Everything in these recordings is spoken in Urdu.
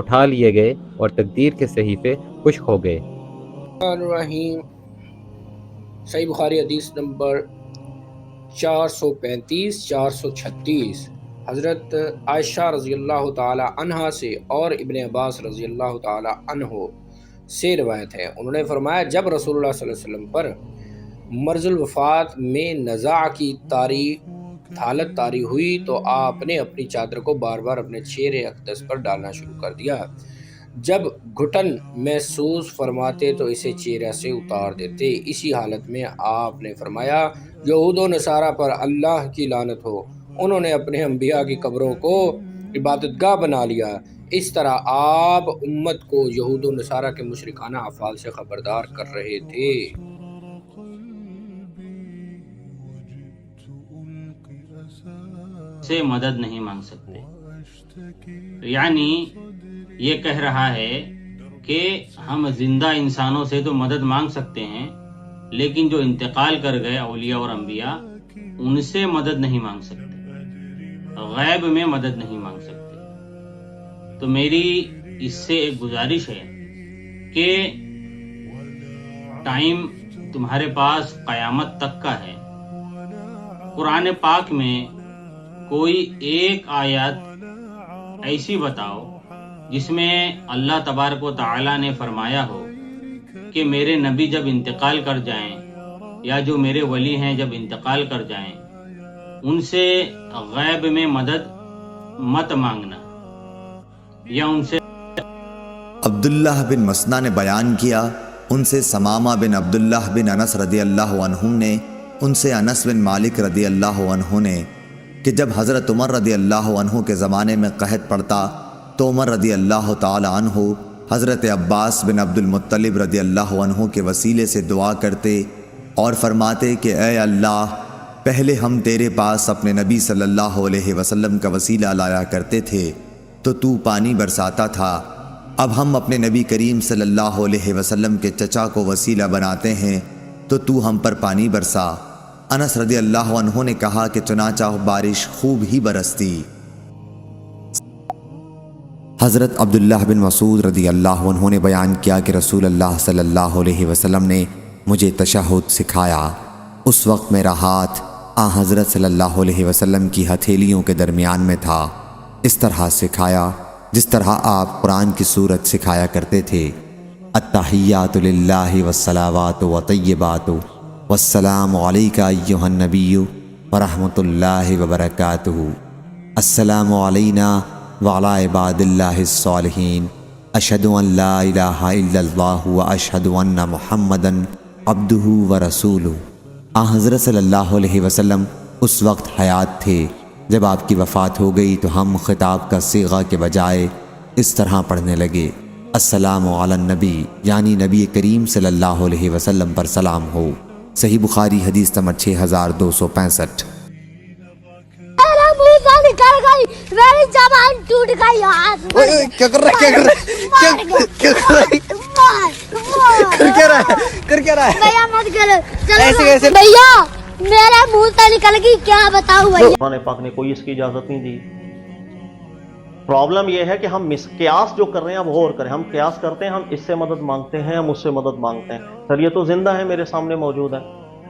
اٹھا لیے گئے اور تقدیر کے صحیفے خشک ہو گئے۔ الرحیم صحیح بخاری حدیث نمبر 435 436 حضرت عائشہ رضی اللہ تعالی عنہا سے اور ابن عباس رضی اللہ تعالی عنہ سے روایت ہے، انہوں نے فرمایا جب رسول اللہ صلی اللہ علیہ وسلم پر مرض الوفات میں نزاع کی حالت طاری ہوئی تو آپ نے اپنی چادر کو بار بار اپنے چہرے اقدس پر ڈالنا شروع کر دیا، جب گھٹن محسوس فرماتے تو اسے چہرے سے اتار دیتے۔ اسی حالت میں آپ نے فرمایا یہود و نصارہ پر اللہ کی لعنت ہو، انہوں نے اپنے انبیاء کی قبروں کو عبادت گاہ بنا لیا۔ اس طرح آپ امت کو یہود و نصارہ کے مشرکانہ افعال سے خبردار کر رہے تھے۔ سے مدد نہیں مانگ سکتے، یعنی یہ کہہ رہا ہے کہ ہم زندہ انسانوں سے تو مدد مانگ سکتے ہیں، لیکن جو انتقال کر گئے اولیاء اور انبیاء ان سے مدد نہیں مانگ سکتے، غیب میں مدد نہیں مانگ سکتے۔ تو میری اس سے ایک گزارش ہے کہ ٹائم تمہارے پاس قیامت تک کا ہے، قرآن پاک میں کوئی ایک آیت ایسی بتاؤ جس میں اللہ تبارک و تعالی نے فرمایا ہو کہ میرے نبی جب انتقال کر جائیں یا جو میرے ولی ہیں جب انتقال کر جائیں ان سے غیب میں مدد مت مانگنا یا ان سے۔ عبداللہ بن مسنہ نے بیان کیا ان سے ثمامہ بن عبداللہ بن انس رضی اللہ عنہ نے ان سے انس بن مالک رضی اللہ عنہ نے کہ جب حضرت عمر رضی اللہ عنہ کے زمانے میں قحط پڑتا تو عمر رضی اللہ تعالی عنہ حضرت عباس بن عبد المطلب رضی اللہ عنہ کے وسیلے سے دعا کرتے اور فرماتے کہ اے اللہ پہلے ہم تیرے پاس اپنے نبی صلی اللہ علیہ وسلم کا وسیلہ لایا کرتے تھے تو پانی برساتا تھا، اب ہم اپنے نبی کریم صلی اللہ علیہ وسلم کے چچا کو وسیلہ بناتے ہیں تو ہم پر پانی برسا۔ انس رضی اللہ عنہ نے کہا کہ چنانچہ بارش خوب ہی برستی۔ حضرت عبداللہ بن مسعود رضی اللہ عنہ نے بیان کیا کہ رسول اللہ صلی اللہ علیہ وسلم نے مجھے تشہد سکھایا، اس وقت میرا ہاتھ حضرت صلی اللہ علیہ وسلم کی ہتھیلیوں کے درمیان میں تھا، اس طرح سکھایا جس طرح آپ قرآن کی سورت سکھایا کرتے تھے، التحیات للہ والصلاوات وطیبات والسلام علیکہ ایہا النبی ورحمۃ اللہ وبرکاتہ، السلام علینا وعلی عباد اللہ الصالحین، اشہد ان لا الہ الا اللہ واشہد ان محمدا عبدہ ورسولہ۔ حضرت صلی اللہ علیہ وسلم اس وقت حیات تھے، جب آپ کی وفات ہو گئی تو ہم خطاب کا صیغہ کے بجائے اس طرح پڑھنے لگے، السلام علی النبی، یعنی نبی کریم صلی اللہ علیہ وسلم پر سلام ہو۔ صحیح بخاری حدیث نمبر 6265۔ میرا منہ نکل گئی، میری زبان ٹوٹ گئی، کیا کر رہا ہے بھیا مت کرو بھیا، میرے منہ سے نکل گئی، کیا بتاؤں بھیا۔ قرآن پاک نے کوئی اس کی اجازت نہیں دی۔ پرابلم یہ ہے کہ ہم قیاس جو کر رہے ہیں اب غور کریں، ہم قیاس کرتے ہیں، ہم اس سے مدد مانگتے ہیں، ہم اس سے مدد مانگتے ہیں۔ سر یہ تو زندہ ہے، میرے سامنے موجود ہے،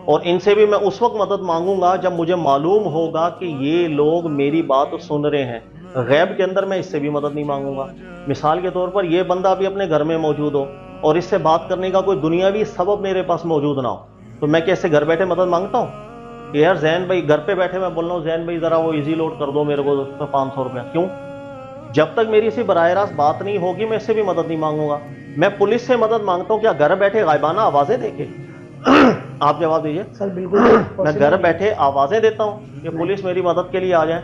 اور ان سے بھی میں اس وقت مدد مانگوں گا جب مجھے معلوم ہوگا کہ یہ لوگ میری بات سن رہے ہیں۔ غیب کے اندر میں اس سے بھی مدد نہیں مانگوں گا۔ مثال کے طور پر یہ بندہ بھی اپنے گھر میں موجود ہو اور اس سے بات کرنے کا کوئی دنیاوی سبب میرے پاس موجود نہ ہو، تو میں کیسے گھر بیٹھے مدد مانگتا ہوں کہ یار زین بھائی گھر پہ بیٹھے میں بول رہا ہوں زین بھائی ذرا وہ ایزی لوڈ کر دو میرے کو 500 روپیہ، کیوں؟ جب تک میری اسی براہ راست بات نہیں ہوگی میں اس سے بھی مدد نہیں مانگوں گا۔ میں پولیس سے مدد مانگتا ہوں کیا گھر بیٹھے غائبانہ آوازیں دے کے؟ آپ جواب دیجئے۔ سر بالکل، میں گھر بیٹھے آوازیں دیتا ہوں کہ پولیس میری مدد کے لیے آ جائے،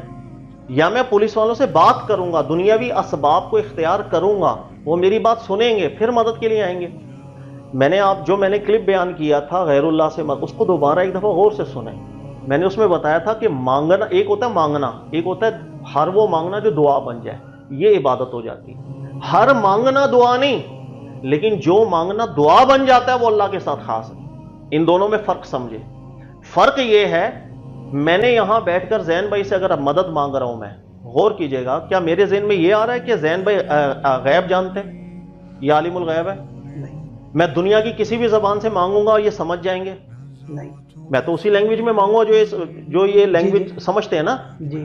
یا میں پولیس والوں سے بات کروں گا، دنیاوی اسباب کو اختیار کروں گا، وہ میری بات سنیں گے پھر مدد کے لیے آئیں گے۔ میں نے کلپ بیان کیا تھا غیر اللہ سے اس کو دوبارہ ایک دفعہ غور سے سنیں۔ میں نے اس میں بتایا تھا کہ مانگنا ایک ہوتا ہے، مانگنا ایک ہوتا ہے، ہر وہ مانگنا جو دعا بن جائے، یہ عبادت ہو جاتی ہے۔ ہر مانگنا دعا نہیں، لیکن جو مانگنا دعا بن جاتا ہے وہ اللہ کے ساتھ خاص ہے۔ ان دونوں میں فرق سمجھے۔ فرق یہ ہے، میں نے یہاں بیٹھ کر زین بھائی سے اگر اب مدد مانگ رہا ہوں، غور کیجئے گا، کیا میرے ذہن میں یہ آ رہا ہے کہ زین بھائی غیب جانتے ہیں، یہ عالم الغیب ہے؟ میں دنیا کی کسی بھی زبان سے مانگوں گا یہ سمجھ جائیں گے؟ نہیں. میں تو اسی لینگویج میں مانگوں گا جو یہ لینگویج سمجھتے ہیں نا. جی.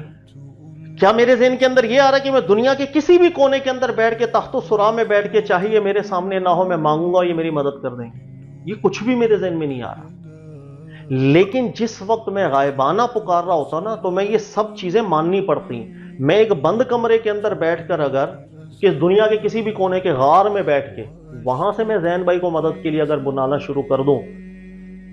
کیا میرے ذہن کے اندر یہ آ رہا ہے کہ میں دنیا کے کسی بھی کونے کے اندر بیٹھ کے تخت و سرا میں بیٹھ کے چاہے یہ میرے سامنے نہ ہو میں مانگوں گا یہ میری مدد کر دیں گے؟ یہ کچھ بھی میرے ذہن میں نہیں آ رہا. لیکن جس وقت میں غائبانہ پکار رہا ہوتا نا تو میں یہ سب چیزیں ماننی پڑتی. میں ایک بند کمرے کے اندر بیٹھ کر اگر کہ دنیا کے کسی بھی کونے کے غار میں بیٹھ کے وہاں سے میں زین بھائی کو مدد کے لیے اگر بلانا شروع کر دوں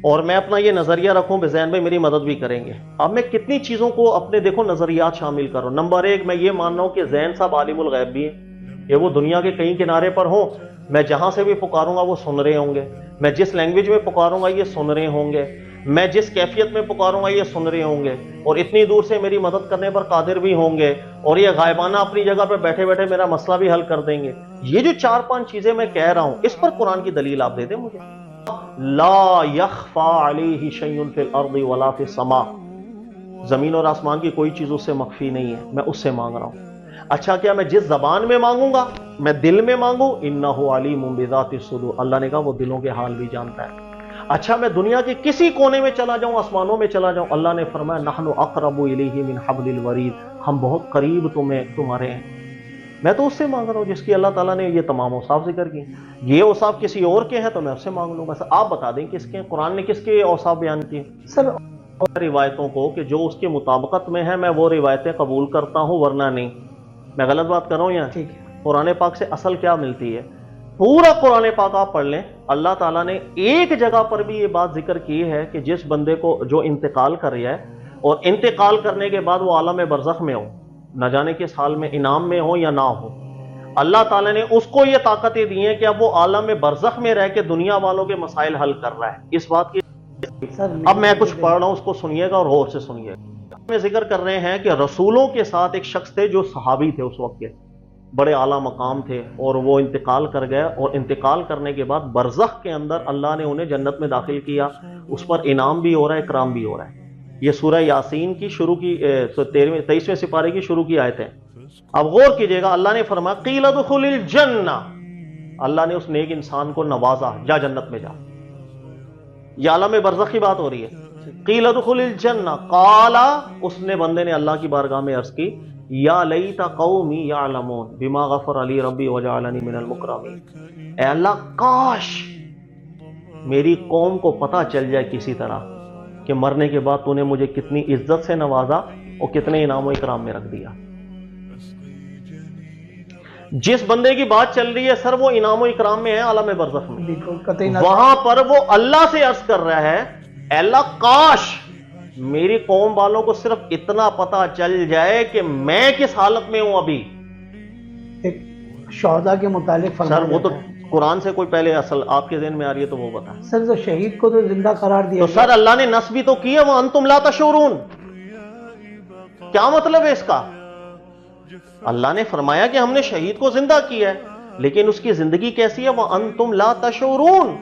اور میں اپنا یہ نظریہ رکھوں کہ زین بھائی میری مدد بھی کریں گے، اب میں کتنی چیزوں کو اپنے دیکھو نظریات شامل کر رہا ہوں. نمبر ایک، میں یہ مان رہا ہوں کہ زین صاحب عالم الغیب بھی ہیں، کہ وہ دنیا کے کہیں کنارے پر ہوں، میں جہاں سے بھی پکاروں گا وہ سن رہے ہوں گے، میں جس لینگویج میں پکاروں گا یہ سن رہے ہوں گے، میں جس کیفیت میں پکاروں گا یہ سن رہے ہوں گے، اور اتنی دور سے میری مدد کرنے پر قادر بھی ہوں گے، اور یہ غائبانہ اپنی جگہ پہ بیٹھے بیٹھے میرا مسئلہ بھی حل کر دیں گے. یہ جو 4-5 چیزیں میں کہہ رہا ہوں اس پر قرآن کی دلیل آپ دے دیں مجھے. لا یخفا علیہ شیء فی الارض ولا فی السماء، زمین اور آسمان کی کوئی چیز اس سے مخفی نہیں ہے، میں اس سے مانگ رہا ہوں. اچھا، کیا میں جس زبان میں مانگوں گا میں دل میں مانگوں؟ انہ علیم بذات الصدور، اللہ نے کہا وہ دلوں کے حال بھی جانتا ہے. اچھا، میں دنیا کے کسی کونے میں چلا جاؤں، آسمانوں میں چلا جاؤں، اللہ نے فرمایا نحن اقرب الیہ من حبل الورید، ہم بہت قریب تمہارے ہیں. میں تو اس سے مانگ رہا ہوں جس کی اللہ تعالیٰ نے یہ تمام اوصاف ذکر کی. یہ اوصاف کسی اور کے ہیں تو میں اس سے مانگ لوں گا. آپ بتا دیں کس کے، قرآن نے کس کے اوصاف بیان کیے؟ سر روایتوں کو کہ جو اس کے مطابقت میں ہے میں وہ روایتیں قبول کرتا ہوں، ورنہ نہیں. میں غلط بات کر رہا ہوں یا ٹھیک ہے. قرآن پاک سے اصل کیا ملتی ہے؟ پورا قرآن پاک آپ پڑھ لیں، اللہ تعالیٰ نے ایک جگہ پر بھی یہ بات ذکر کی ہے کہ جس بندے کو جو انتقال کر رہا ہے اور انتقال کرنے کے بعد وہ عالم برزخ میں ہو، نہ جانے کس حال میں، انعام میں ہو یا نہ ہو، اللہ تعالیٰ نے اس کو یہ طاقتیں دی ہیں کہ اب وہ عالم برزخ میں رہ کے دنیا والوں کے مسائل حل کر رہا ہے. اس بات کی اب میں کچھ پڑھ رہا ہوں، اس کو سنیے گا اور غور سے سنیے گا. میں ذکر کر رہے ہیں کہ رسولوں کے ساتھ ایک شخص تھے جو صحابی تھے، اس وقت کے بڑے اعلیٰ مقام تھے، اور وہ انتقال کر گئے، اور انتقال کرنے کے بعد برزخ کے اندر اللہ نے انہیں جنت میں داخل کیا. اس پر انعام بھی ہو رہا ہے، اکرام بھی ہو رہا ہے. یہ سورہ یاسین کی شروع کی 23ویں سپارے کی شروع کی آیت ہے. اب غور کیجئے گا، اللہ نے فرمایا قیل ادخل الجنہ، اللہ نے اس نیک انسان کو نوازا، جا جنت میں جا. یہ عالم برزخ کی بات ہو رہی ہے. قیل ادخل الجنہ قال، اس نے بندے نے اللہ کی بارگاہ میں عرض کی یا لیت قومی یعلمون بما غفر علی ربی وجعلنی من المکرمین، اے اللہ کاش میری قوم کو پتہ چل جائے کسی طرح کہ مرنے کے بعد تو نے مجھے کتنی عزت سے نوازا اور کتنے انعام و اکرام میں رکھ دیا. جس بندے کی بات چل رہی ہے سر وہ انعام و اکرام میں ہے عالم برزخ میں، وہاں پر وہ اللہ سے عرض کر رہا ہے اے اللہ کاش میری قوم والوں کو صرف اتنا پتا چل جائے کہ میں کس حالت میں ہوں ابھی. ایک شہداء کے متعلق سر وہ تو قرآن سے کوئی پہلے اصل آپ کے ذہن میں آ رہی ہے تو وہ بتا. سر تو شہید کو تو زندہ قرار دیا تو سر اللہ نے نصب بھی تو کیا وانتم لا تشعرون، کیا مطلب ہے اس کا؟ اللہ نے فرمایا کہ ہم نے شہید کو زندہ کیا ہے، لیکن اس کی زندگی کیسی ہے؟ وانتم لا تشعرون،